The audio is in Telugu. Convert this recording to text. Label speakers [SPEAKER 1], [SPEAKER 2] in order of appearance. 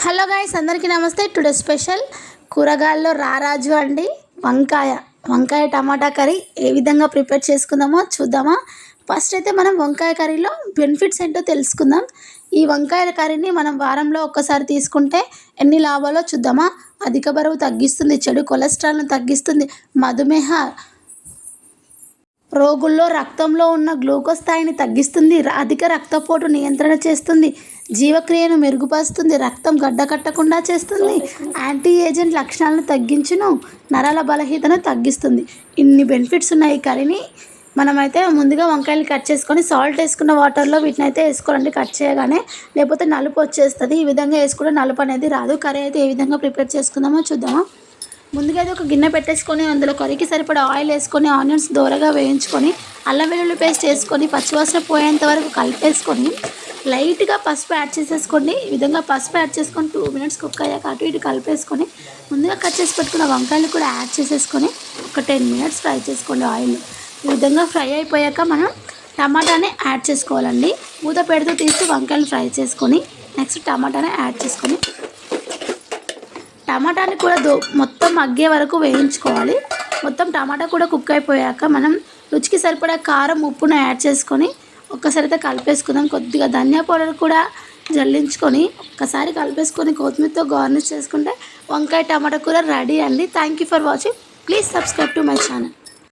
[SPEAKER 1] హలో గైస్, అందరికీ నమస్తే. టుడే స్పెషల్ కూరగాయల్లో రారాజు అండి, వంకాయ టమాటా కర్రీ ఏ విధంగా ప్రిపేర్ చేసుకుందామో చూద్దామా. ఫస్ట్ అయితే మనం వంకాయ కర్రీలో బెనిఫిట్స్ ఏంటో తెలుసుకుందాం. ఈ వంకాయ కర్రీని మనం వారంలో ఒక్కసారి తీసుకుంటే ఎన్ని లాభాలో చూద్దామా. అధిక బరువు తగ్గిస్తుంది, చెడు కొలెస్ట్రాల్ను తగ్గిస్తుంది, మధుమేహ రోగుల్లో రక్తంలో ఉన్న గ్లూకోజ్ స్థాయిని తగ్గిస్తుంది, అధిక రక్తపోటు నియంత్రణ చేస్తుంది, జీవక్రియను మెరుగుపరుస్తుంది, రక్తం గడ్డకట్టకుండా చేస్తుంది, యాంటీ ఏజెంట్ లక్షణాలను తగ్గించును, నరాల బలహీనతను తగ్గిస్తుంది. ఇన్ని బెనిఫిట్స్ ఉన్నాయి ఈ కర్రీని. మనమైతే ముందుగా వంకాయలు కట్ చేసుకొని సాల్ట్ వేసుకున్న వాటర్లో వీటిని అయితే వేసుకోవాలండి కట్ చేయగానే, లేకపోతే నలుపు వచ్చేస్తుంది. ఈ విధంగా వేసుకుంటే నలుపు అనేది రాదు. కర్రీ అయితే ఏ విధంగా ప్రిపేర్ చేసుకుందామో చూద్దామా. ముందుగా అయితే ఒక గిన్నె పెట్టేసుకొని అందులో కర్రీకి సరిపడా ఆయిల్ వేసుకొని ఆనియన్స్ దోరగా వేయించుకొని అల్లం వెల్లుల్లి పేస్ట్ వేసుకొని పచ్చివాసన పోయేంత వరకు కలిపేసుకొని లైట్గా పసుపు యాడ్ చేసేసుకోండి. ఈ విధంగా పసుపు యాడ్ చేసుకొని 2 minutes కుక్ అయ్యాక అటు ఇటు కలిపేసుకొని ముందుగా కట్ చేసి పెట్టుకున్న వంకాయలు కూడా యాడ్ చేసేసుకొని ఒక 10 minutes ఫ్రై చేసుకోండి ఆయిల్. ఈ విధంగా ఫ్రై అయిపోయాక మనం టమాటాని యాడ్ చేసుకోవాలండి. మూత పెడుతూ తీసి వంకాయలు ఫ్రై చేసుకొని నెక్స్ట్ టమాటాని యాడ్ చేసుకొని టమాటాని కూడా మొత్తం మగ్గే వరకు వేయించుకోవాలి. మొత్తం టమాటా కూడా కుక్ అయిపోయాక మనం రుచికి సరిపడా కారం ఉప్పును యాడ్ చేసుకొని ఒక్కసారి అయితే కలిపేసుకుందాం. కొద్దిగా ధనియా పౌడర్ కూడా జల్లించుకొని ఒక్కసారి కలిపేసుకొని కొత్తిమీరతో గార్నిష్ చేసుకుంటే వంకాయ టమాటా కూర రెడీ అండి. Thank you for watching. Please subscribe to my channel.